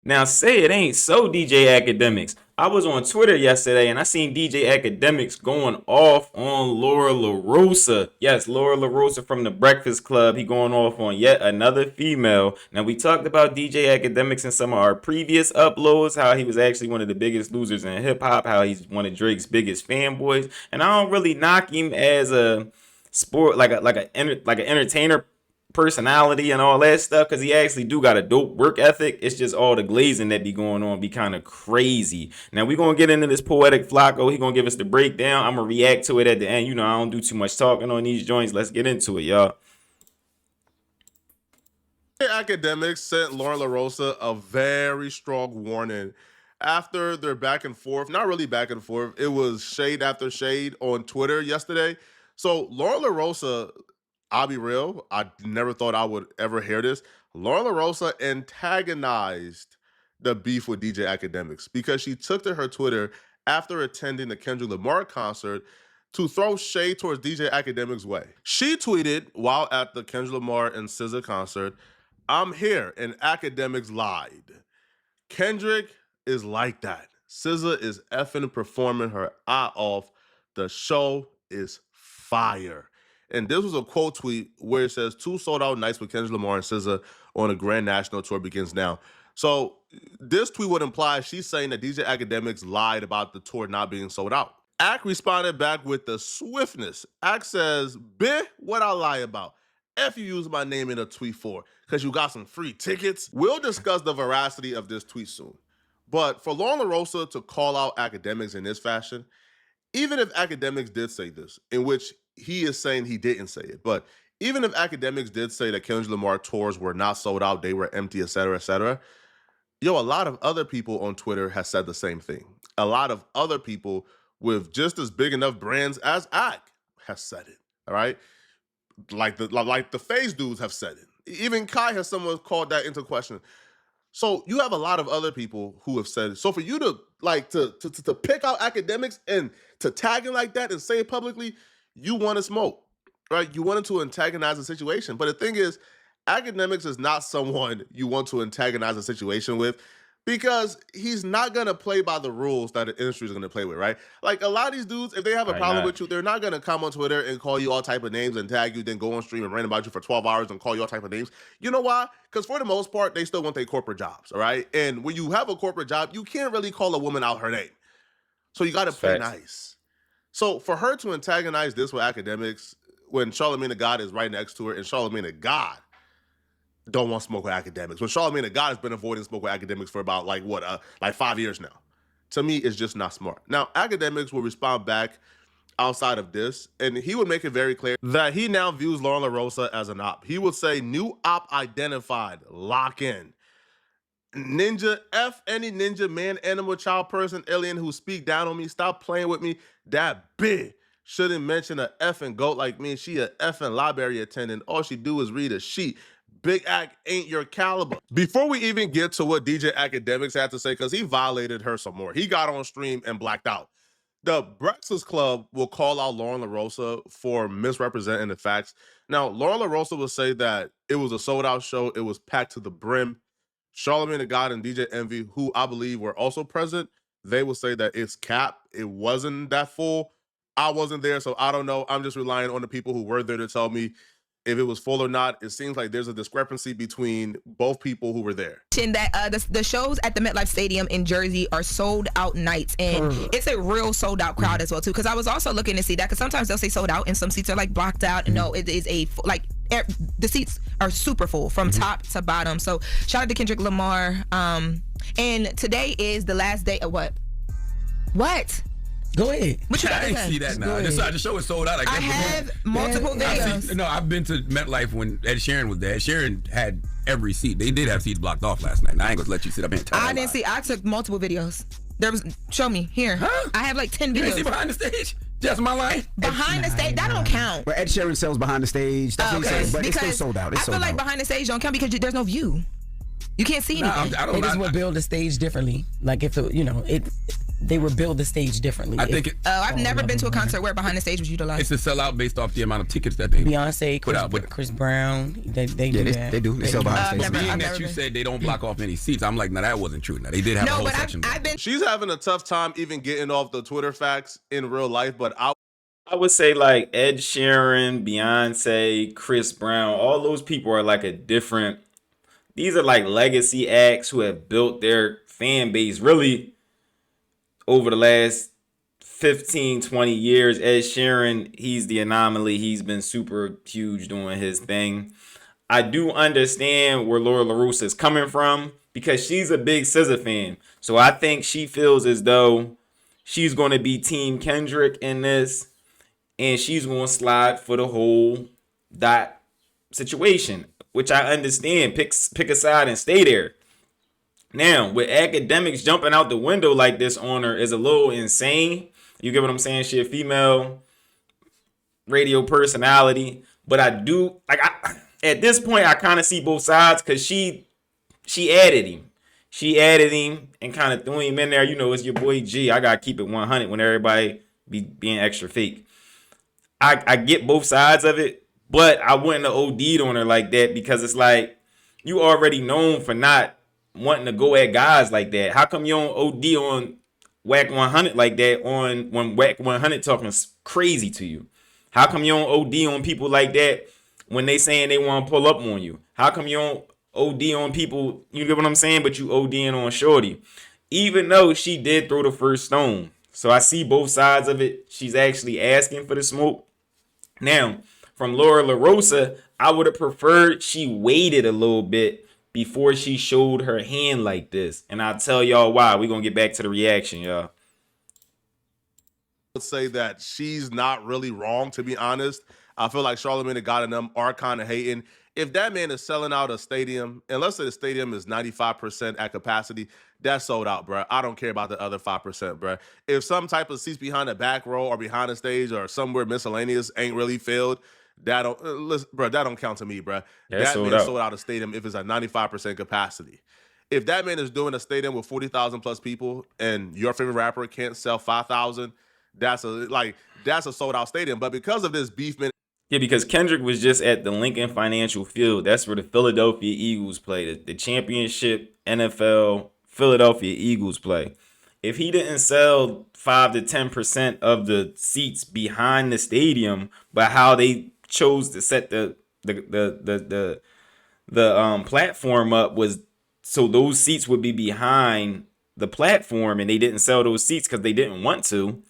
Now say it ain't so, DJ Akademiks. I was on Twitter yesterday and I seen DJ Akademiks going off on Laura LaRosa. Yes, Laura LaRosa from the Breakfast Club. He going off on yet another female. Now we talked about DJ Akademiks in some of our previous uploads, how he was actually one of the biggest losers in hip hop, how he's one of Drake's biggest fanboys, and I don't really knock him as a sport like an entertainer personality and all that stuff, because he actually do got a dope work ethic. It's just all the glazing that be going on be kind of crazy. Now we gonna get into this Poetic Flacco. He gonna give us the breakdown. I'm gonna react to it at the end. You know, I don't do too much talking on these joints. Let's get into it, y'all. Akademiks sent Lauren LaRosa a very strong warning after their back and forth. Not really back and forth. It was shade after shade on Twitter yesterday. So Lauren LaRosa, I'll be real, I never thought I would ever hear this. Lauren LaRosa antagonized the beef with DJ Akademiks because she took to her Twitter after attending the Kendrick Lamar concert to throw shade towards DJ Akademiks' way. She tweeted while at the Kendrick Lamar and SZA concert, "I'm here and Akademiks lied. Kendrick is like that. SZA is effing performing her eye off. The show is fire." And this was a quote tweet where it says, "2 sold out nights with Kendrick Lamar and SZA on a grand national tour begins now." So this tweet would imply she's saying that DJ Akademiks lied about the tour not being sold out. Ak responded back with the swiftness. Ak says, "Bitch, what I lie about? F you use my name in a tweet for, because you got some free tickets." We'll discuss the veracity of this tweet soon. But for Lauren LaRosa to call out Akademiks in this fashion, even if Akademiks did say this, in which he is saying he didn't say it, but even if Akademiks did say that Kendrick Lamar tours were not sold out, they were empty, etc., a lot of other people on Twitter have said the same thing. A lot of other people with just as big enough brands as Ak has said it, all right? Like the FaZe dudes have said it. Even Kai has someone called that into question. So you have a lot of other people who have said it. So for you to to pick out Akademiks and to tag him like that and say it publicly, you want to smoke, right? You wanted to antagonize the situation. But the thing is, Akademiks is not someone you want to antagonize a situation with, because he's not going to play by the rules that the industry is going to play with, right? Like a lot of these dudes, if they have a problem with you, they're not going to come on Twitter and call you all type of names and tag you, then go on stream and rant about you for 12 hours and call you all type of names. You know why? Because for the most part, they still want their corporate jobs, all right? And when you have a corporate job, you can't really call a woman out her name. So you got to play nice. So for her to antagonize this with Akademiks when Charlamagne the God is right next to her, and Charlamagne the God don't want smoke with Akademiks, when Charlamagne the God has been avoiding smoke with Akademiks for about like 5 years now. To me, it's just not smart. Now, Akademiks will respond back outside of this, and he would make it very clear that he now views Lauren LaRosa as an op. He would say, "New op identified, lock in. Ninja, F any ninja, man, animal, child, person, alien who speak down on me, stop playing with me. That bitch shouldn't mention a effing goat like me. She a effing library attendant. All she do is read a sheet. Big Ak ain't your caliber." Before we even get to what DJ Akademiks had to say, because he violated her some more, he got on stream and blacked out. The Breakfast Club will call out Lauren LaRosa for misrepresenting the facts. Now, Lauren LaRosa will say that it was a sold-out show. It was packed to the brim. Charlamagne the God and DJ Envy, who I believe were also present, they will say that it's cap. It wasn't that full. I wasn't there, so I don't know. I'm just relying on the people who were there to tell me if it was full or not. It seems like there's a discrepancy between both people who were there. That the shows at the MetLife Stadium in Jersey are sold out nights, and it's a real sold out crowd as well too. Because I was also looking to see that, because sometimes they'll say sold out and some seats are like blocked out. No, it is the seats are super full from top to bottom. So shout out to Kendrick Lamar. And today is the last day of what? Go ahead. What you I didn't see that now. The show is sold out. I have multiple videos. I've been to MetLife when Ed Sheeran was there. Ed Sheeran had every seat. They did have seats blocked off last night. Now, I ain't gonna let you sit up here and tell I didn't see. I took multiple videos. Show me here. Huh? I have like 10 videos. You didn't see behind the stage? Just my line? Behind the stage, that don't count. Where Ed Sheeran sells behind the stage. That's what he says. But it's still sold out. I feel like behind the stage don't count because there's no view. You can't see anything. They just would build the stage differently. Like if they would build the stage differently. I think I've never been to a concert where behind the stage was utilized. it's a sellout based off the amount of tickets that they Beyonce, put out. But Chris Brown, they do that. They do. They sell behind the stage. being that you said they don't block off any seats, I'm like, no, that wasn't true. Now they did have a whole section. I've been. She's having a tough time even getting off the Twitter facts in real life, but I would say like Ed Sheeran, Beyonce, Chris Brown, all those people are like a different. These are like legacy acts who have built their fan base really over the last 15, 20 years. Ed Sheeran, he's the anomaly. He's been super huge doing his thing. I do understand where Laura LaRosa is coming from because she's a big SZA fan. So I think she feels as though she's going to be Team Kendrick in this. And she's going to slide for the whole dot situation, which I understand. Pick a side and stay there. Now, with Akademiks jumping out the window like this on her is a little insane. You get what I'm saying? She a female radio personality. But I do, at this point, I kind of see both sides because she added him. She added him and kind of threw him in there. You know, it's your boy G. I got to keep it 100 when everybody be being extra fake. I get both sides of it, but I wouldn't have OD'd on her like that because it's like you already known for not wanting to go at guys like that. How come you don't OD on Whack 100 like that on when Whack 100 talking crazy to you? How come you don't OD on people like that when they saying they want to pull up on you? How come you don't OD on people, you get what I'm saying, but you ODing on Shorty? Even though she did throw the first stone. So I see both sides of it. She's actually asking for the smoke. Now, from Laura LaRosa, I would have preferred she waited a little bit before she showed her hand like this. And I'll tell y'all why. We're going to get back to the reaction, y'all. would say that she's not really wrong, to be honest. I feel like Charlamagne the God and them are kind of hating. If that man is selling out a stadium, and let's say the stadium is 95% at capacity, that's sold out, bro. I don't care about the other 5%, bro. If some type of seats behind the back row or behind the stage or somewhere miscellaneous ain't really filled, that don't, listen, bro, that don't count to me, bro. That man sold out a stadium if it's at 95% capacity. If that man is doing a stadium with 40,000 plus people and your favorite rapper can't sell 5,000, that's a sold out stadium. But because of this beef, man. Yeah, because Kendrick was just at the Lincoln Financial Field. That's where the Philadelphia Eagles play. The championship NFL Philadelphia Eagles play. If he didn't sell 5 to 10% of the seats behind the stadium, but how they chose to set the platform up was so those seats would be behind the platform, and they didn't sell those seats because they didn't want to.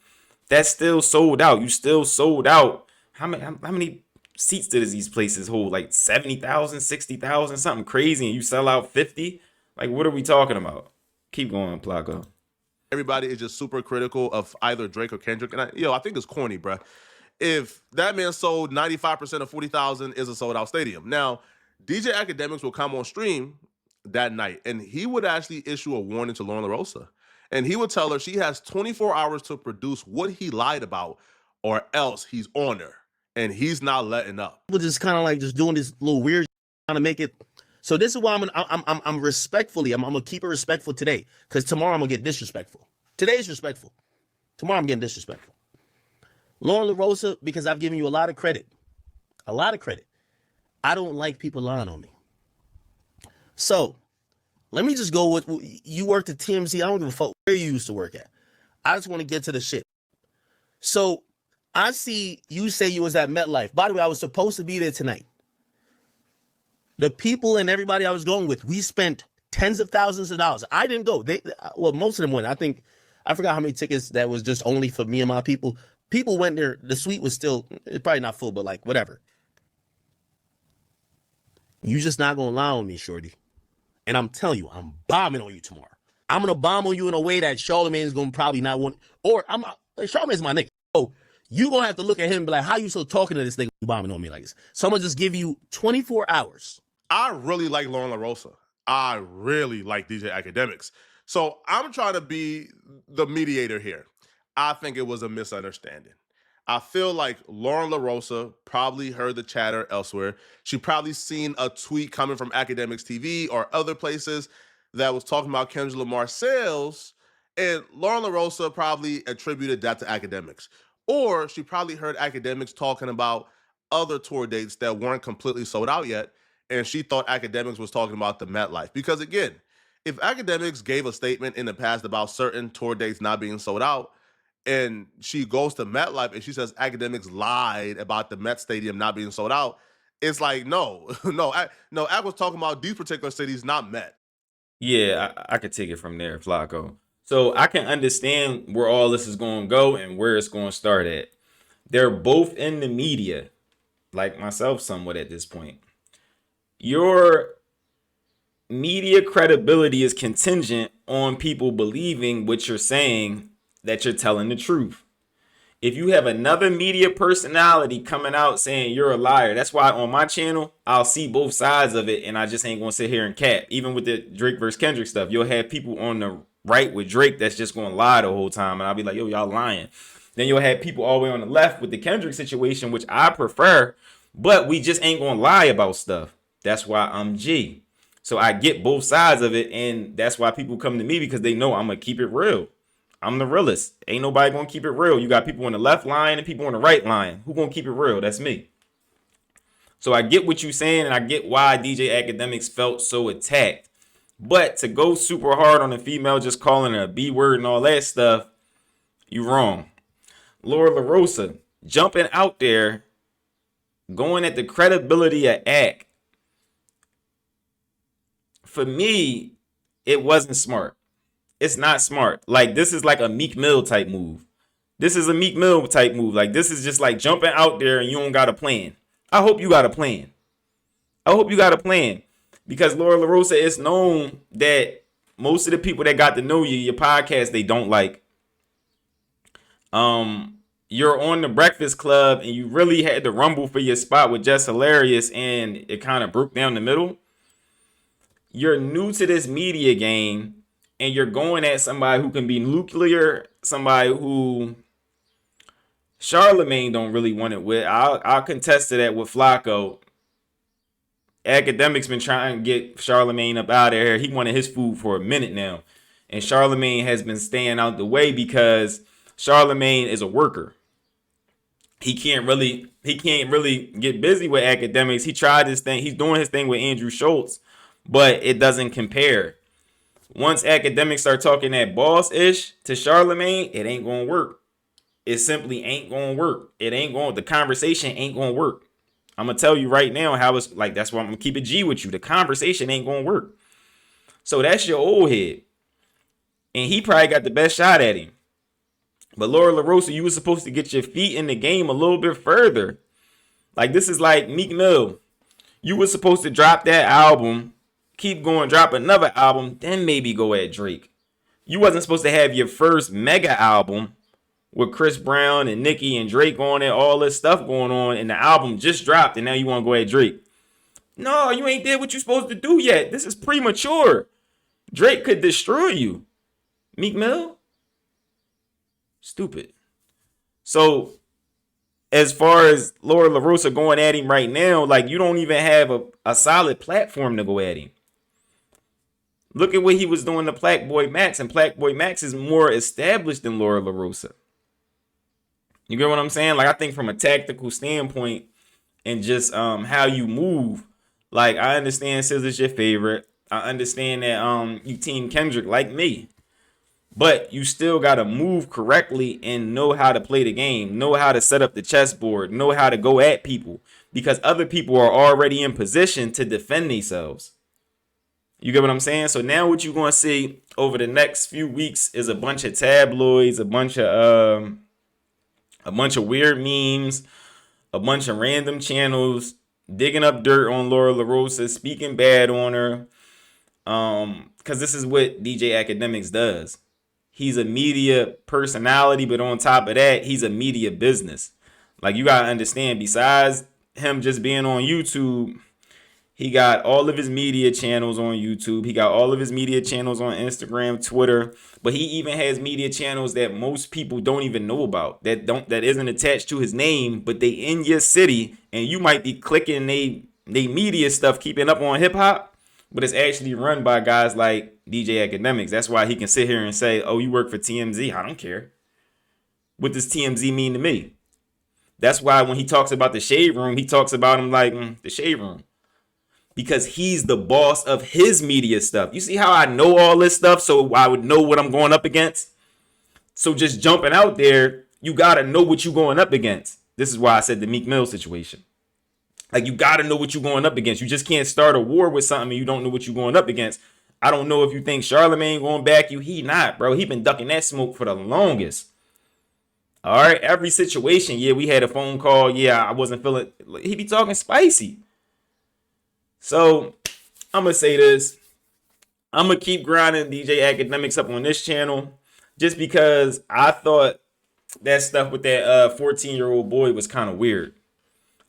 That's still sold out. You still sold out. How many seats did these places hold? Like 70,000, 60,000, something crazy, and you sell out 50? Like, what are we talking about? Keep going, Placo. Everybody is just super critical of either Drake or Kendrick. And I think it's corny, bro. If that man sold 95% of 40,000 is a sold out stadium. Now, DJ Akademiks will come on stream that night, and he would actually issue a warning to Lauren LaRosa. And he would tell her she has 24 hours to produce what he lied about, or else he's on her. And he's not letting up. People just kind of like just doing this little weird trying to make it. So this is why I'm respectfully, I'm gonna keep it respectful today, because tomorrow I'm gonna get disrespectful. Today's respectful. Tomorrow I'm getting disrespectful. Lauren LaRosa, because I've given you a lot of credit. A lot of credit. I don't like people lying on me. So let me just go with, you worked at TMZ. I don't give a fuck where you used to work at. I just want to get to the shit. So I see you say you was at MetLife. By the way, I was supposed to be there tonight. The people and everybody I was going with, we spent tens of thousands of dollars. I didn't go. Most of them went. I forgot how many tickets that was just only for me and my people. People went there. The suite was still, it's probably not full, but like whatever. You just not gonna lie on me, shorty. And I'm telling you, I'm bombing on you tomorrow. I'm gonna bomb on you in a way that Charlamagne is gonna probably not want, or Charlamagne's my nigga. So you gonna have to look at him and be like, how you still talking to this nigga bombing on me like this? So I'm gonna just give you 24 hours. I really like Lauren LaRosa. I really like DJ Akademiks. So I'm trying to be the mediator here. I think it was a misunderstanding. I feel like Lauren LaRosa probably heard the chatter elsewhere. She probably seen a tweet coming from Akademiks TV or other places that was talking about Kendrick Lamar sales. And Lauren LaRosa probably attributed that to Akademiks. Or she probably heard Akademiks talking about other tour dates that weren't completely sold out yet. And she thought Akademiks was talking about the MetLife. Because again, if Akademiks gave a statement in the past about certain tour dates not being sold out, and she goes to MetLife and she says Akademiks lied about the Met Stadium not being sold out, it's like, no, I was talking about these particular cities, not Met. Yeah, I could take it from there, Flacco. So I can understand where all this is going to go and where it's going to start at. They're both in the media, like myself somewhat at this point. Your media credibility is contingent on people believing what you're saying, that you're telling the truth. If you have another media personality coming out saying you're a liar, that's why on my channel, I'll see both sides of it and I just ain't going to sit here and cap. Even with the Drake versus Kendrick stuff, you'll have people on the right with Drake that's just going to lie the whole time. And I'll be like, yo, y'all lying. Then you'll have people all the way on the left with the Kendrick situation, which I prefer, but we just ain't going to lie about stuff. That's why I'm G. So I get both sides of it. And that's why people come to me, because they know I'm going to keep it real. I'm the realest. Ain't nobody gonna keep it real. You got people on the left line and people on the right line. Who gonna keep it real? That's me. So I get what you're saying, and I get why DJ Akademiks felt so attacked. But to go super hard on a female, just calling her a B word and all that stuff, you wrong. Laura LaRosa jumping out there, going at the credibility of Ak. For me, it wasn't smart. It's not smart. Like, this is like a Meek Mill type move. This is a Meek Mill type move. Like, this is just like jumping out there and you don't got a plan. I hope you got a plan. I hope you got a plan. Because Laura LaRosa, is known that most of the people that got to know you, your podcast, they don't like. You're on the Breakfast Club and you really had to rumble for your spot with Just Hilarious and it kind of broke down the middle. You're new to this media game. And you're going at somebody who can be nuclear, somebody who Charlemagne don't really want it with. I'll contest to that with Flacco. Akademiks been trying to get Charlemagne up out of here. He wanted his food for a minute now. And Charlemagne has been staying out the way because Charlemagne is a worker. He can't really get busy with Akademiks. He tried his thing. He's doing his thing with Andrew Schultz, but it doesn't compare. Once Akademiks start talking that boss-ish to Charlemagne, it ain't gonna work. It simply ain't gonna work. The conversation ain't gonna work. I'm gonna tell you right now how it's like. That's why I'm gonna keep it G with you. The conversation ain't gonna work. So that's your old head. And he probably got the best shot at him. But Laura LaRosa, you was supposed to get your feet in the game a little bit further. Like, this is like Meek Mill. You was supposed to drop that album, keep going, drop another album, then maybe go at Drake. You wasn't supposed to have your first mega album with Chris Brown and Nicki and Drake on it, all this stuff going on, and the album just dropped, and now you want to go at Drake. No, you ain't did what you supposed to do yet. This is premature. Drake could destroy you. Meek Mill? Stupid. So, as far as Laura LaRosa going at him right now, like, you don't even have a solid platform to go at him. Look at what he was doing to Plackboy Max, and Plackboy Max is more established than Laura LaRosa. You get what I'm saying? Like, I think from a tactical standpoint and just how you move, like, I understand SZA's your favorite. I understand that you team Kendrick like me. But you still got to move correctly and know how to play the game, know how to set up the chessboard, know how to go at people, because other people are already in position to defend themselves. You get what I'm saying? So now what you're going to see over the next few weeks is a bunch of tabloids, a bunch of weird memes, a bunch of random channels digging up dirt on Laura LaRosa, speaking bad on her. Because this is what DJ Akademiks does. He's a media personality, but on top of that, he's a media business. Like, you got to understand, besides him just being on YouTube, he got all of his media channels on YouTube. He got all of his media channels on Instagram, Twitter. But he even has media channels that most people don't even know about, that isn't attached to his name, but they in your city, and you might be clicking they media stuff, keeping up on hip hop. but it's actually run by guys like DJ Akademiks. That's why he can sit here and say, oh, you work for TMZ. I don't care. What does TMZ mean to me? That's why when he talks about the Shade Room, he talks about him like the Shade Room. Because he's the boss of his media stuff. You see how I know all this stuff so I would know what I'm going up against? So just jumping out there, you got to know what you're going up against. This is why I said the Meek Mill situation. Like, you got to know what you're going up against. You just can't start a war with something and you don't know what you're going up against. I don't know if you think Charlamagne going back you. He not, bro. He been ducking that smoke for the longest. All right, every situation. Yeah, we had a phone call. Yeah, I wasn't feeling. He be talking spicy. So I'm going to say this. I'm going to keep grinding DJ Akademiks up on this channel just because I thought that stuff with that 14-year-old boy was kind of weird.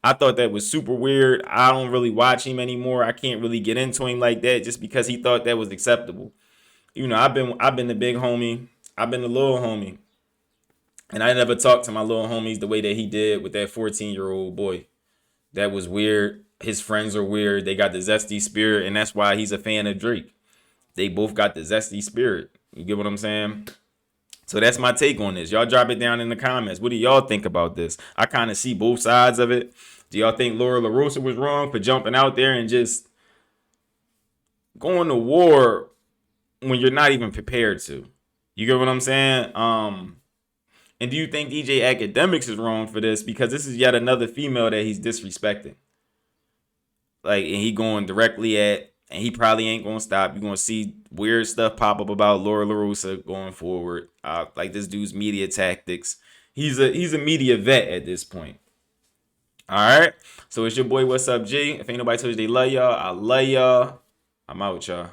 I thought that was super weird. I don't really watch him anymore. I can't really get into him like that just because he thought that was acceptable. You know, I've been the big homie. I've been the little homie. And I never talked to my little homies the way that he did with that 14-year-old boy. That was weird. His friends are weird. They got the zesty spirit, and that's why he's a fan of Drake. They both got the zesty spirit. You get what I'm saying? So that's my take on this. Y'all drop it down in the comments. What do y'all think about this? I kind of see both sides of it. Do y'all think Laura LaRosa was wrong for jumping out there and just going to war when you're not even prepared to? You get what I'm saying? And do you think DJ Akademiks is wrong for this? Because this is yet another female that he's disrespecting. Like, and he going directly at, and he probably ain't going to stop. You're going to see weird stuff pop up about Laura LaRosa going forward. Like this dude's media tactics. He's a media vet at this point. All right. So it's your boy, What's Up, G? If ain't nobody told you they love y'all, I love y'all. I'm out, y'all.